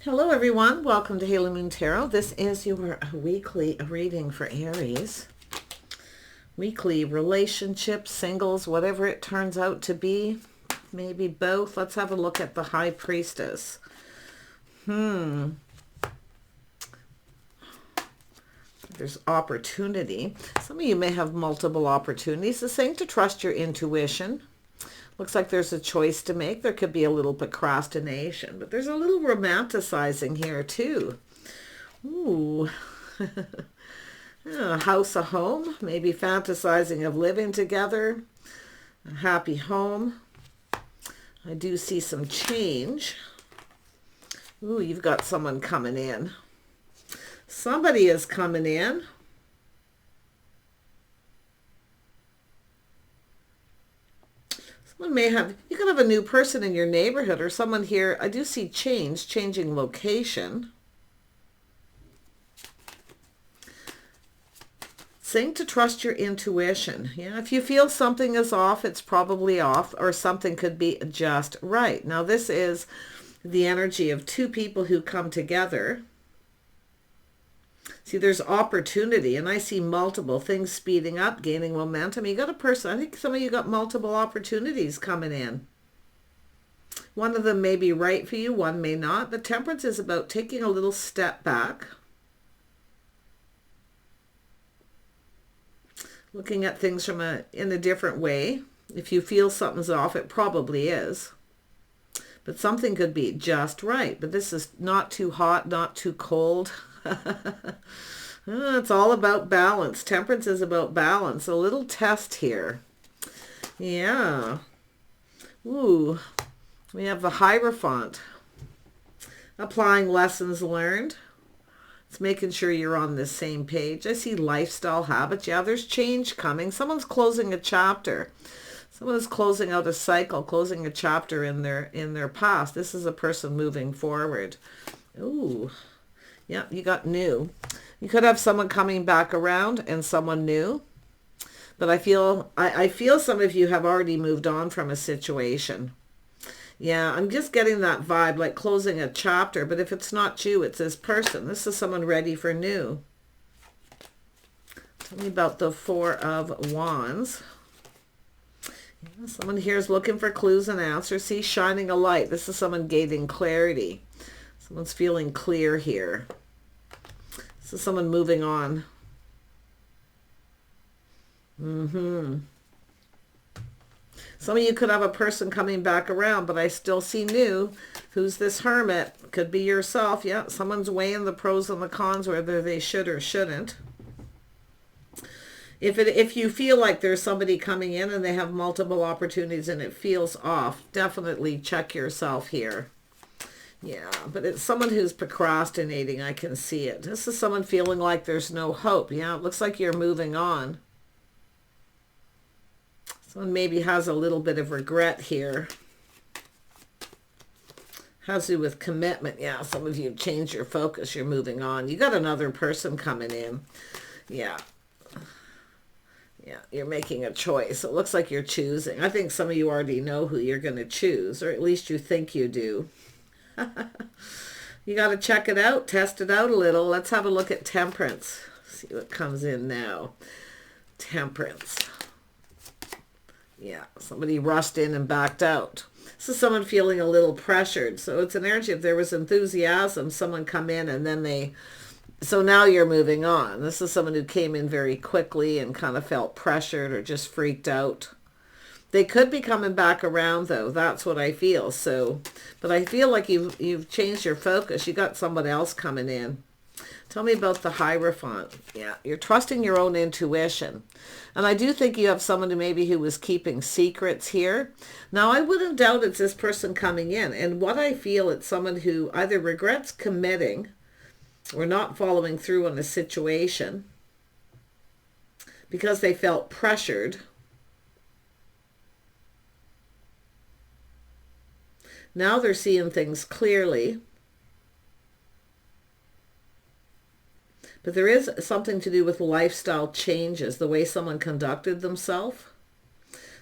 Hello everyone, welcome to Halo Moon Tarot. This is your weekly reading for Aries. Weekly relationships, singles, whatever it turns out to be. Maybe both. Let's have a look at the High Priestess. There's opportunity. Some of you may have multiple opportunities. It's saying to trust your intuition. Looks like there's a choice to make. There could be a little procrastination, but there's a little romanticizing here too. Ooh. A house, a home, maybe fantasizing of living together, a happy home. I do see some change. Ooh, you've got someone coming in. Somebody is coming in. Someone may have, you could have a new person in your neighborhood or someone here. I do see change, changing location. Saying to trust your intuition. Yeah, if you feel something is off, it's probably off, or something could be just right. Now this is the energy of two people who come together. See, there's opportunity, and I see multiple things speeding up, gaining momentum. You got a person, I think some of you got multiple opportunities coming in. One of them may be right for you, one may not. The Temperance is about taking a little step back. Looking at things from in a different way. If you feel something's off, it probably is. But something could be just right. But this is not too hot, not too cold. It's all about balance. Temperance is about balance. A little test here. Yeah. Ooh. We have the Hierophant. Applying lessons learned. It's making sure you're on the same page. I see lifestyle habits. Yeah, there's change coming. Someone's closing a chapter. Someone is closing out a cycle, closing a chapter in their past. This is a person moving forward. Ooh. Yeah, you got new. You could have someone coming back around and someone new. But I feel some of you have already moved on from a situation. Yeah, I'm just getting that vibe, like closing a chapter. But if it's not you, it's this person. This is someone ready for new. Tell me about the Four of Wands. Yeah, someone here is looking for clues and answers. See, shining a light. This is someone gaining clarity. Someone's feeling clear here. This is someone moving on. Some of you could have a person coming back around, but I still see new. Who's this Hermit? Could be yourself. Yeah, someone's weighing the pros and the cons, whether they should or shouldn't. If you feel like there's somebody coming in and they have multiple opportunities and it feels off, definitely check yourself here. Yeah, but it's someone who's procrastinating. I can see it. This is someone feeling like there's no hope. Yeah, it looks like you're moving on. Someone maybe has a little bit of regret here. Has to do with commitment. Yeah, some of you change your focus. You're moving on. You got another person coming in. Yeah. Yeah, you're making a choice. It looks like you're choosing. I think some of you already know who you're going to choose, or at least you think you do. You got to check it out, test it out a little. Let's have a look at Temperance. See what comes in now. Temperance. Yeah, somebody rushed in and backed out. This is someone feeling a little pressured. So it's an energy. If there was enthusiasm, someone come in and then so now you're moving on. This is someone who came in very quickly and kind of felt pressured or just freaked out. They could be coming back around though. That's what I feel. So, but I feel like you've changed your focus. You got someone else coming in. Tell me about the Hierophant. Yeah, you're trusting your own intuition. And I do think you have someone who was keeping secrets here. Now, I wouldn't doubt it's this person coming in. And what I feel, it's someone who either regrets committing or not following through on a situation because they felt pressured. Now they're seeing things clearly. But there is something to do with lifestyle changes, the way someone conducted themselves.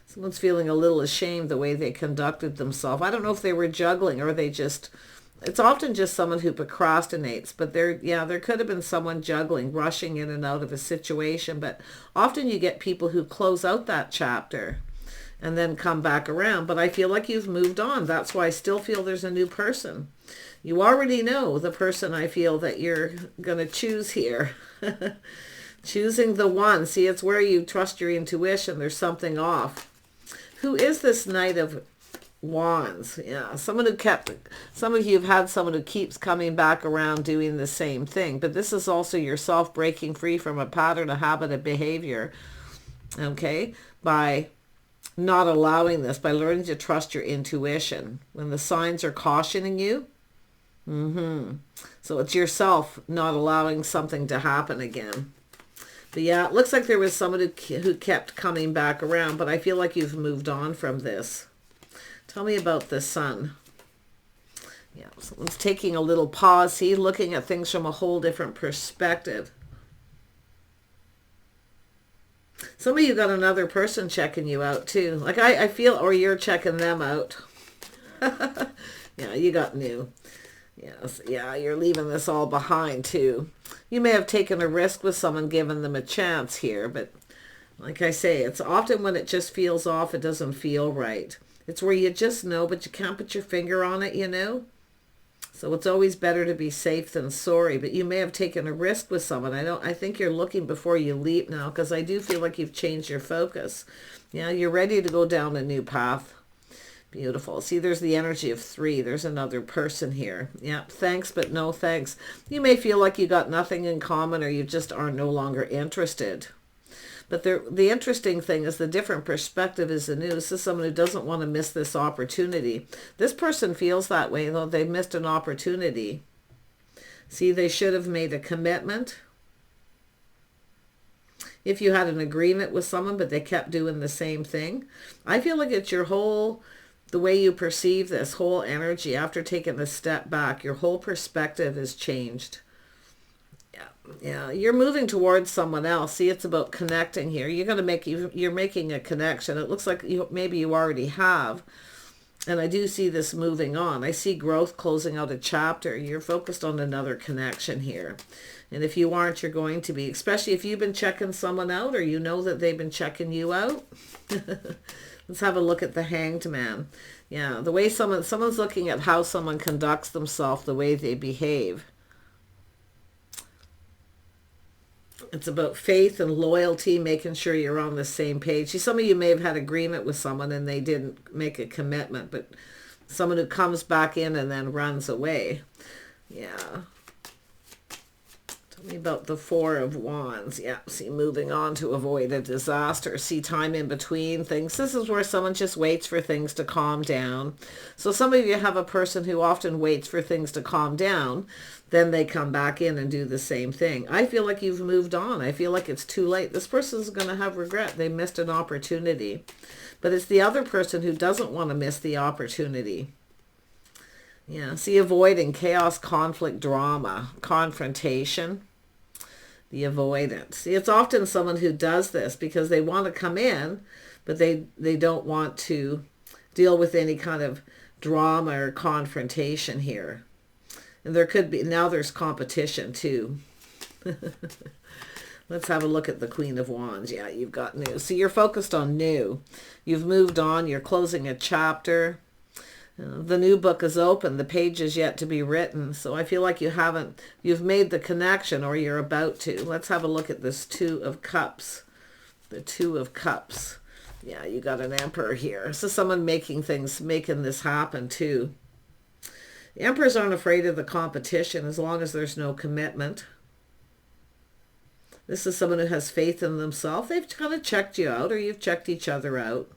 Someone's feeling a little ashamed the way they conducted themselves. I don't know if they were juggling or they just It's often just someone who procrastinates, but there could have been someone juggling, rushing in and out of a situation, but often you get people who close out that chapter and then come back around. But I feel like you've moved on. That's why I still feel there's a new person. You already know the person I feel that you're going to choose here. Choosing the one. See, it's where you trust your intuition. There's something off. Who is this Knight of Wands? Yeah, some of you have had someone who keeps coming back around doing the same thing. But this is also yourself breaking free from a pattern, a habit, a behavior. Okay? By not allowing this, by learning to trust your intuition. When the signs are cautioning you, so it's yourself not allowing something to happen again. But yeah, it looks like there was someone who kept coming back around, but I feel like you've moved on from this. Tell me about the Sun. Yeah, someone's taking a little pause. See, looking at things from a whole different perspective. Some of you got another person checking you out too. Like I feel, or you're checking them out. Yeah, you got new. Yes, yeah, you're leaving this all behind too. You may have taken a risk with someone, given them a chance here, but like I say, it's often when it just feels off, it doesn't feel right. It's where you just know, but you can't put your finger on it, you know? So it's always better to be safe than sorry, but you may have taken a risk with someone. I think you're looking before you leap now, because I do feel like you've changed your focus. Yeah, you're ready to go down a new path. Beautiful. See, there's the energy of 3. There's another person here. Yeah, thanks, but no thanks. You may feel like you got nothing in common, or you just are no longer interested. But the interesting thing is the different perspective is the new. This is someone who doesn't want to miss this opportunity. This person feels that way, though. They missed an opportunity. See, they should have made a commitment. If you had an agreement with someone, but they kept doing the same thing. I feel like it's the way you perceive this whole energy after taking a step back, your whole perspective has changed. Yeah, you're moving towards someone else. See, it's about connecting here. You're making a connection. It looks like maybe you already have. And I do see this moving on. I see growth, closing out a chapter. You're focused on another connection here. And if you aren't, you're going to be, especially if you've been checking someone out, or you know that they've been checking you out. Let's have a look at the Hanged Man. Yeah, the way someone's looking at how someone conducts themselves, the way they behave. It's about faith and loyalty, making sure you're on the same page. See, some of you may have had agreement with someone and they didn't make a commitment, but someone who comes back in and then runs away. Yeah. Tell me about the 4 of Wands. Yeah, see, moving on to avoid a disaster. See, time in between things. This is where someone just waits for things to calm down. So some of you have a person who often waits for things to calm down. Then they come back in and do the same thing. I feel like you've moved on. I feel like it's too late. This person's going to have regret. They missed an opportunity. But it's the other person who doesn't want to miss the opportunity. Yeah, see, avoiding chaos, conflict, drama, confrontation. The avoidant. See, it's often someone who does this because they want to come in, but they don't want to deal with any kind of drama or confrontation here. And there could be, now there's competition too. Let's have a look at the Queen of Wands. Yeah, you've got new. So you're focused on new. You've moved on. You're closing a chapter. The new book is open. The page is yet to be written. So I feel like you've made the connection, or you're about to. Let's have a look at this 2 of Cups. The 2 of Cups. Yeah, you got an Emperor here. So someone making this happen too. The Emperors aren't afraid of the competition as long as there's no commitment. This is someone who has faith in themselves. They've kind of checked you out, or you've checked each other out.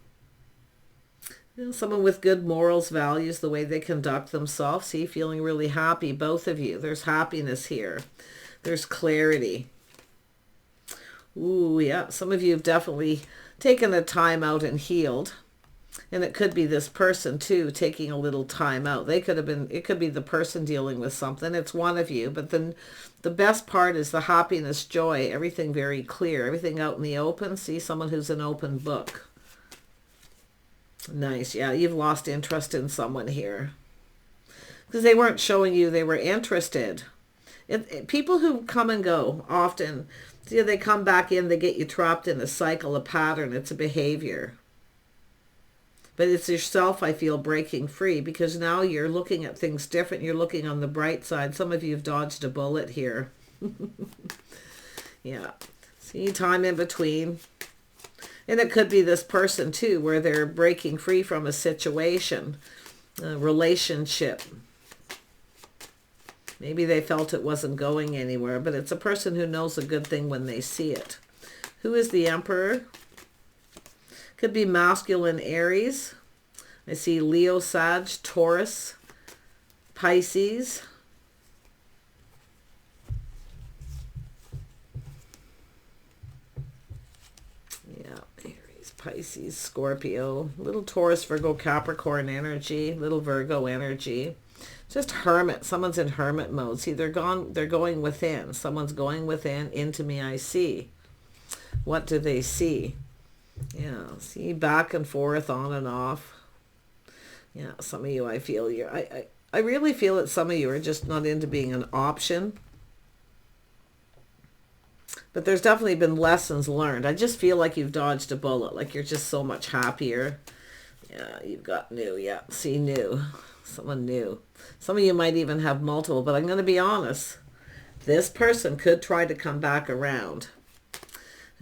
You know, someone with good morals, values, the way they conduct themselves. See, feeling really happy, both of you. There's happiness here. There's clarity. Ooh, yeah. Some of you have definitely taken a time out and healed. And it could be this person too, taking a little time out. It could be the person dealing with something. It's one of you. But then the best part is the happiness, joy, everything very clear, everything out in the open. See, someone who's an open book. Nice. Yeah, you've lost interest in someone here. because they weren't showing you they were interested. People who come and go often, see, they come back in, they get you trapped in a cycle, a pattern. It's a behavior. But it's yourself, I feel, breaking free, because now you're looking at things different. You're looking on the bright side. Some of you have dodged a bullet here. Yeah. See, time in between. And it could be this person too, where they're breaking free from a situation, a relationship. Maybe they felt it wasn't going anywhere, but it's a person who knows a good thing when they see it. Who is the Emperor? Could be masculine Aries. I see Leo, Sag, Taurus, Pisces. Yeah, Aries, Pisces, Scorpio. Little Taurus, Virgo, Capricorn energy. Little Virgo energy. Just hermit. Someone's in hermit mode. See, they're going within. Someone's going within. Into me I see. What do they see? Yeah, see, back and forth, on and off. Yeah, some of you, I feel I really feel that some of you are just not into being an option. But there's definitely been lessons learned. I just feel like you've dodged a bullet. Like you're just so much happier. Yeah, you've got new. Yeah, see, new. Someone new. Some of you might even have multiple, but I'm going to be honest. This person could try to come back around.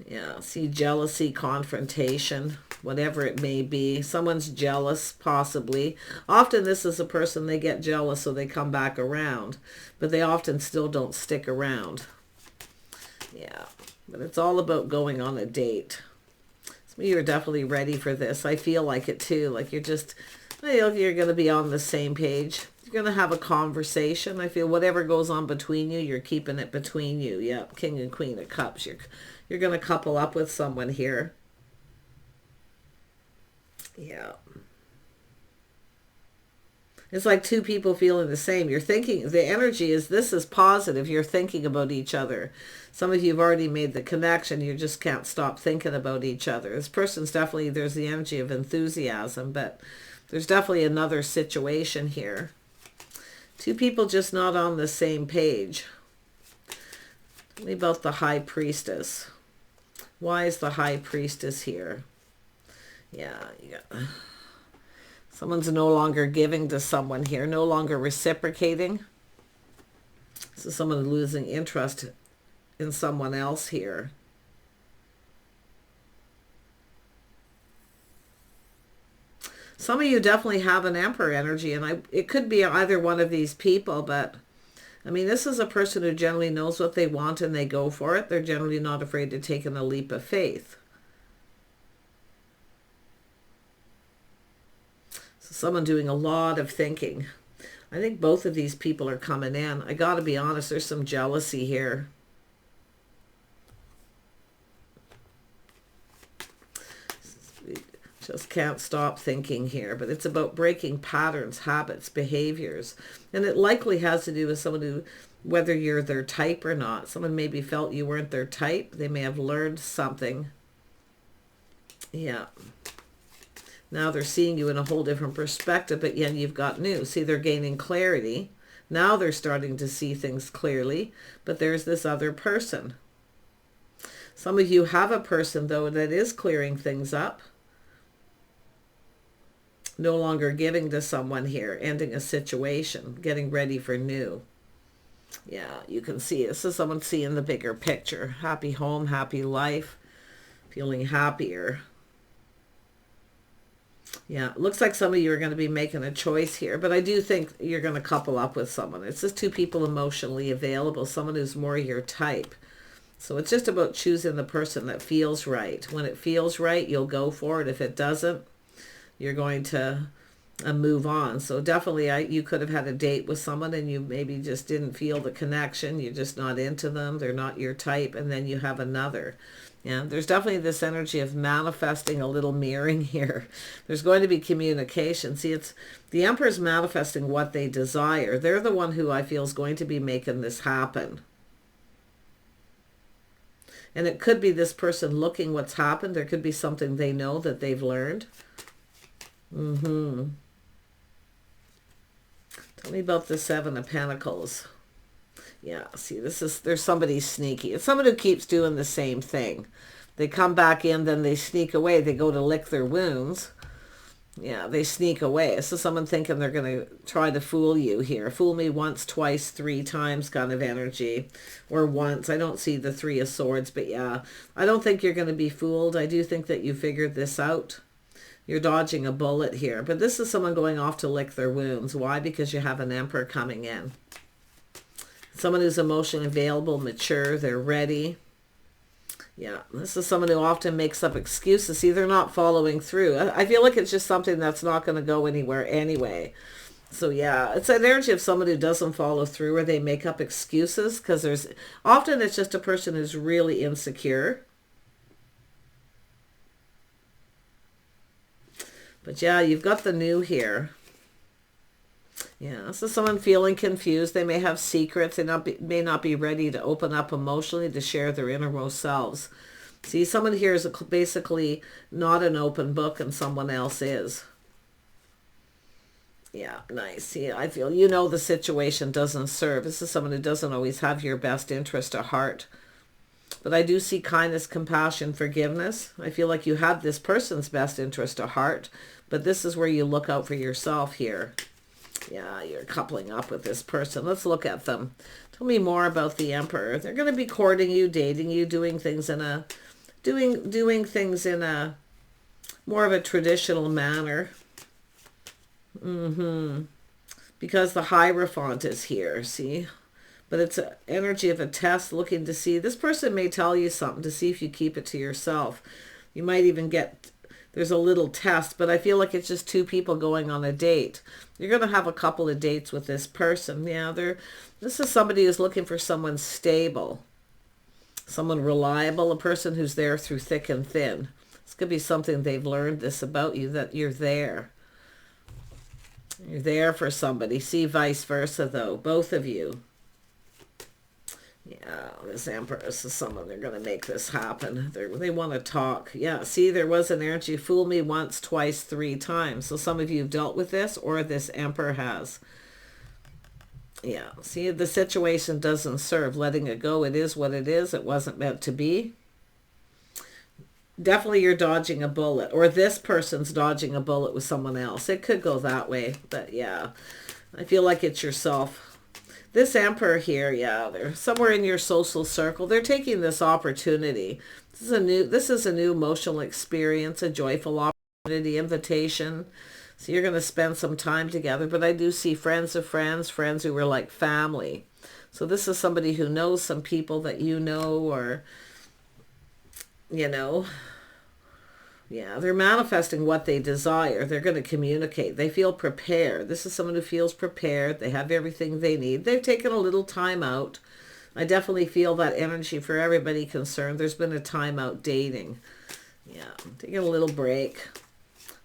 Yeah, see, jealousy, confrontation, whatever it may be. Someone's jealous, possibly. Often this is a person, they get jealous, so they come back around. But they often still don't stick around. Yeah, but it's all about going on a date. Some of you are definitely ready for this. I feel like it too. Like you're just, I feel you're going to be on the same page. You're going to have a conversation. I feel whatever goes on between you, you're keeping it between you. Yeah, King and Queen of Cups. You're going to couple up with someone here. Yeah. It's like two people feeling the same. You're thinking, the energy is, this is positive. You're thinking about each other. Some of you have already made the connection. You just can't stop thinking about each other. This person's definitely, there's the energy of enthusiasm, but there's definitely another situation here. Two people just not on the same page. Tell me about the High Priestess. Why is the High Priestess here? Yeah, you got... Someone's no longer giving to someone here, no longer reciprocating. So someone losing interest in someone else here. Some of you definitely have an Emperor energy, and it could be either one of these people, but I mean, this is a person who generally knows what they want and they go for it. They're generally not afraid to take a leap of faith. Someone doing a lot of thinking. I think both of these people are coming in. I got to be honest, there's some jealousy here. Just can't stop thinking here. But it's about breaking patterns, habits, behaviors. And it likely has to do with someone who, whether you're their type or not. Someone maybe felt you weren't their type. They may have learned something. Yeah. Now they're seeing you in a whole different perspective, but yet you've got new. See, they're gaining clarity. Now they're starting to see things clearly, but there's this other person. Some of you have a person, though, that is clearing things up. No longer giving to someone here, ending a situation, getting ready for new. Yeah, you can see this is someone seeing the bigger picture. Happy home, happy life, feeling happier. Yeah, it looks like some of you are going to be making a choice here, but I do think you're going to couple up with someone. It's just two people emotionally available, someone who's more your type. So it's just about choosing the person that feels right. When it feels right, you'll go for it. If it doesn't, you're going to move on. So definitely you could have had a date with someone and you maybe just didn't feel the connection. You're just not into them. They're not your type. And then you have another. Yeah, there's definitely this energy of manifesting, a little mirroring here. There's going to be communication. See, it's the Emperor's manifesting what they desire. They're the one who I feel is going to be making this happen. And it could be this person looking what's happened. There could be something they know that they've learned. Tell Tell me about the Seven of Pentacles. Yeah, see, there's somebody sneaky. It's someone who keeps doing the same thing. They come back in, then they sneak away. They go to lick their wounds. Yeah, they sneak away. This is someone thinking they're going to try to fool you here. Fool me once, twice, three times kind of energy. Or once. I don't see the Three of Swords, but yeah. I don't think you're going to be fooled. I do think that you figured this out. You're dodging a bullet here. But this is someone going off to lick their wounds. Why? Because you have an Emperor coming in. Someone who's emotionally available, mature, they're ready. Yeah, this is someone who often makes up excuses. See, they're not following through. I feel like it's just something that's not going to go anywhere anyway. So yeah, it's an energy of someone who doesn't follow through, or they make up excuses, because often it's just a person who's really insecure. But yeah, you've got the New here. Yeah, this is someone feeling confused. They may have secrets. They may not be ready to open up emotionally, to share their innermost selves. See, someone here is basically not an open book, and someone else is. Yeah, nice. See, I feel the situation doesn't serve. This is someone who doesn't always have your best interest at heart. But I do see kindness, compassion, forgiveness. I feel like you have this person's best interest at heart, but this is where you look out for yourself here. Yeah, you're coupling up with this person. Let's look at them. Tell me more about the Emperor. They're going to be courting you, dating you, doing things in a more of a traditional manner. Because the Hierophant is here, see? But it's an energy of a test, looking to see. This person may tell you something to see if you keep it to yourself. You might even there's a little test, but I feel like it's just two people going on a date. You're going to have a couple of dates with this person. Yeah, this is somebody who's looking for someone stable, someone reliable, a person who's there through thick and thin. This could be something they've learned this about you, that you're there. You're there for somebody. See, vice versa, though. Both of you. Yeah, this Empress is someone, they're going to make this happen. They want to talk. Yeah, see, there was an energy, fool me once, twice, three times. So some of you have dealt with this, or this Emperor has. Yeah, see, the situation doesn't serve. Letting it go. It is what it is. It wasn't meant to be. Definitely you're dodging a bullet, or this person's dodging a bullet with someone else. It could go that way, but yeah, I feel like it's yourself. This Emperor here, yeah, they're somewhere in your social circle. They're taking this opportunity. This is a new emotional experience, a joyful opportunity, invitation. So you're going to spend some time together. But I do see friends of friends, friends who were like family. So this is somebody who knows some people that you know, or, yeah, they're manifesting what they desire. They're going to communicate. They feel prepared. This is someone who feels prepared. They have everything they need. They've taken a little time out. I definitely feel that energy for everybody concerned. There's been a time out dating. Yeah, taking a little break.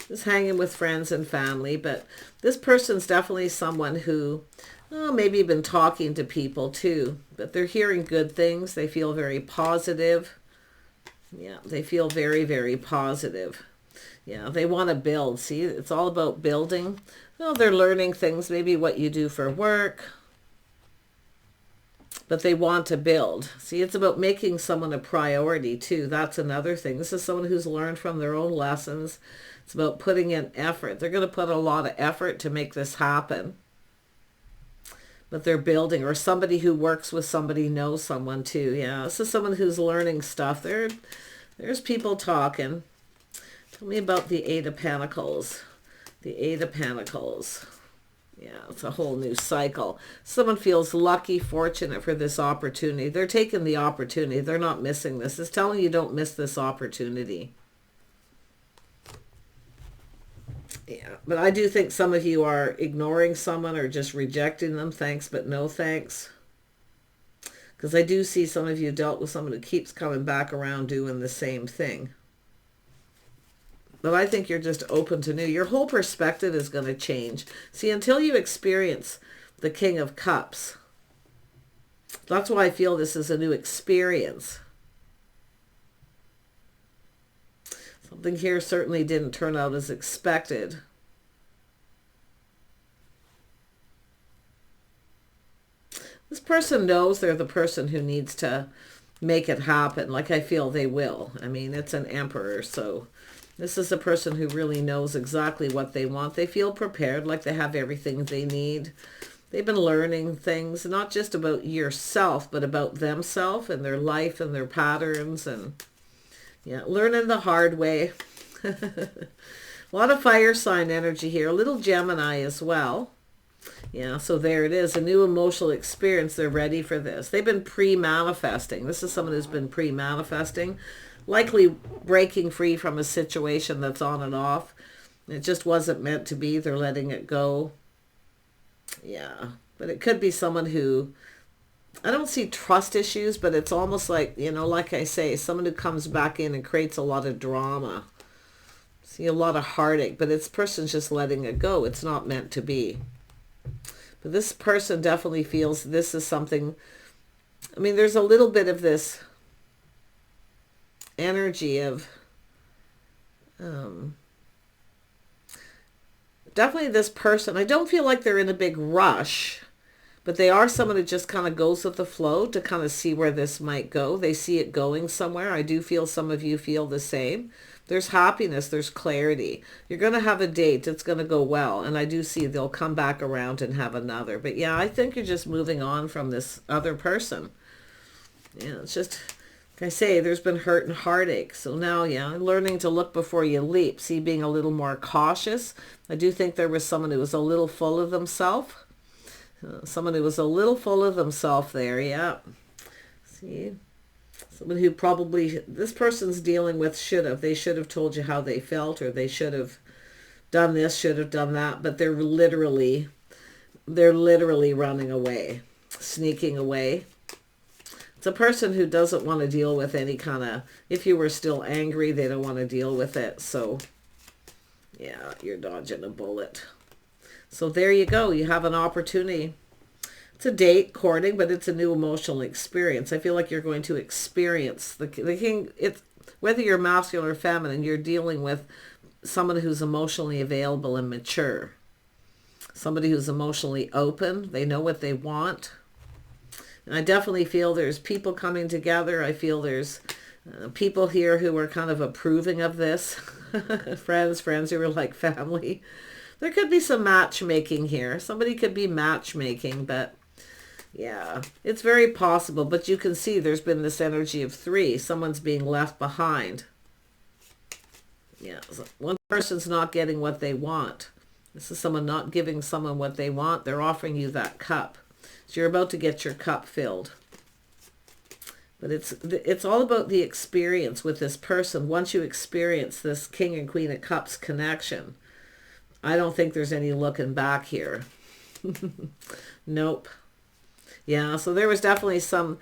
Just hanging with friends and family. But this person's definitely someone who, maybe been talking to people too. But they're hearing good things. They feel very positive. Yeah, they feel very, very positive. Yeah, they want to build. See, it's all about building. Well, they're learning things, maybe what you do for work. But they want to build. See, it's about making someone a priority too. That's another thing. This is someone who's learned from their own lessons. It's about putting in effort. They're going to put a lot of effort to make this happen. But they're building, or somebody who works with somebody knows someone too. Yeah, this is someone who's learning stuff. There's people talking. Tell me about the Eight of Pentacles. The Eight of Pentacles. Yeah, it's a whole new cycle. Someone feels lucky, fortunate for this opportunity. They're taking the opportunity. They're not missing this. It's telling you don't miss this opportunity. Yeah, but I do think some of you are ignoring someone or just rejecting them. Thanks, but no thanks. Because I do see some of you dealt with someone who keeps coming back around doing the same thing. But I think you're just open to new. Your whole perspective is going to change. See, until you experience the King of Cups, that's why I feel this is a new experience. Something here certainly didn't turn out as expected. This person knows they're the person who needs to make it happen. Like I feel they will. I mean, it's an Emperor, so this is a person who really knows exactly what they want. They feel prepared, like they have everything they need. They've been learning things, not just about yourself, but about themselves and their life and their patterns, and yeah, learning the hard way. A lot of fire sign energy here. A little Gemini as well. Yeah, so there it is. A new emotional experience. They're ready for this. They've been pre-manifesting. This is someone who's been pre-manifesting. Likely breaking free from a situation that's on and off. It just wasn't meant to be. They're letting it go. Yeah, but it could be someone who, I don't see trust issues, but it's almost like, you know, like I say, someone who comes back in and creates a lot of drama. See a lot of heartache, but this person's just letting it go. It's not meant to be. But this person definitely feels this is something, I mean, there's a little bit of this energy of, definitely this person, I don't feel like they're in a big rush, but they are someone who just kind of goes with the flow to kind of see where this might go. They see it going somewhere. I do feel some of you feel the same. There's happiness, there's clarity. You're going to have a date. It's going to go well. And I do see they'll come back around and have another. But yeah, I think you're just moving on from this other person. Yeah, it's just, like I say, there's been hurt and heartache. So now, yeah, learning to look before you leap. See, being a little more cautious. I do think there was someone who was a little full of themselves. Someone who was a little full of themselves there, yeah. See? Someone who probably, this person's dealing with they should have told you how they felt, or they should have done this, should have done that, but they're literally running away, sneaking away. It's a person who doesn't want to deal with any kind of, if you were still angry, they don't want to deal with it. So yeah, you're dodging a bullet. So there you go. You have an opportunity. It's a date, courting, but it's a new emotional experience. I feel like you're going to experience the king. It's whether you're masculine or feminine, you're dealing with someone who's emotionally available and mature. Somebody who's emotionally open. They know what they want. And I definitely feel there's people coming together. I feel there's people here who are kind of approving of this. friends who are like family. There could be some matchmaking here. Somebody could be matchmaking, but yeah, it's very possible. But you can see there's been this energy of 3. Someone's being left behind. Yeah, so one person's not getting what they want. This is someone not giving someone what they want. They're offering you that cup. So you're about to get your cup filled. But it's all about the experience with this person. Once you experience this King and Queen of Cups connection, I don't think there's any looking back here. Nope. Yeah, so there was definitely some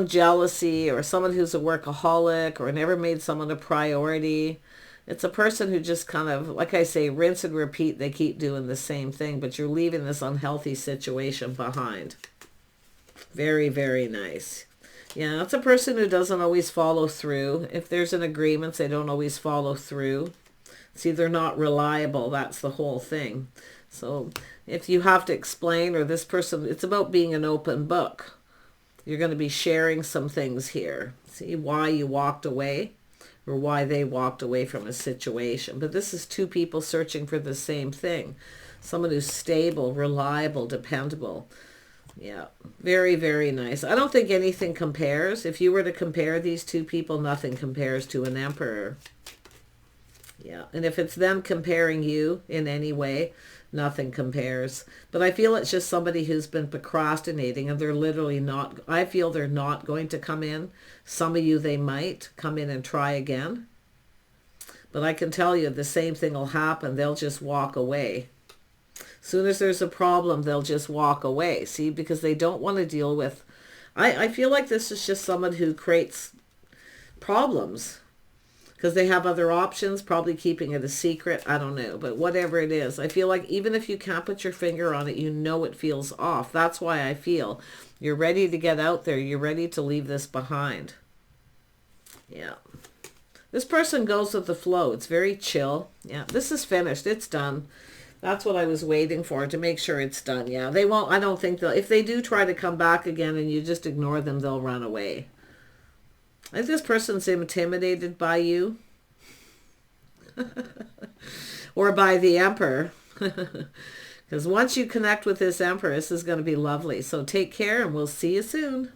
jealousy, or someone who's a workaholic or never made someone a priority. It's a person who just kind of, like I say, rinse and repeat. They keep doing the same thing, but you're leaving this unhealthy situation behind. Very, very nice. Yeah, it's a person who doesn't always follow through. If there's an agreement, they don't always follow through. See, they're not reliable. That's the whole thing. So if you have to explain, or this person, it's about being an open book. You're going to be sharing some things here. See why you walked away, or why they walked away from a situation. But this is 2 people searching for the same thing. Someone who's stable, reliable, dependable. Yeah, very, very nice. I don't think anything compares. If you were to compare these 2 people, nothing compares to an Emperor. Yeah, and if it's them comparing you in any way, nothing compares. But I feel it's just somebody who's been procrastinating, and they're literally not, I feel they're not going to come in. Some of you, they might come in and try again. But I can tell you the same thing will happen. They'll just walk away. As soon as there's a problem, they'll just walk away. See, because they don't want to deal with, I feel like this is just someone who creates problems. Because they have other options, probably keeping it a secret. I don't know. But whatever it is, I feel like even if you can't put your finger on it, you know it feels off. That's why I feel you're ready to get out there. You're ready to leave this behind. Yeah. This person goes with the flow. It's very chill. Yeah, this is finished. It's done. That's what I was waiting for, to make sure it's done. Yeah, they won't, I don't think they'll, if they do try to come back again and you just ignore them, they'll run away. I think this person's intimidated by you. Or by the Emperor. Because once you connect with this Emperor, this is going to be lovely. So take care and we'll see you soon.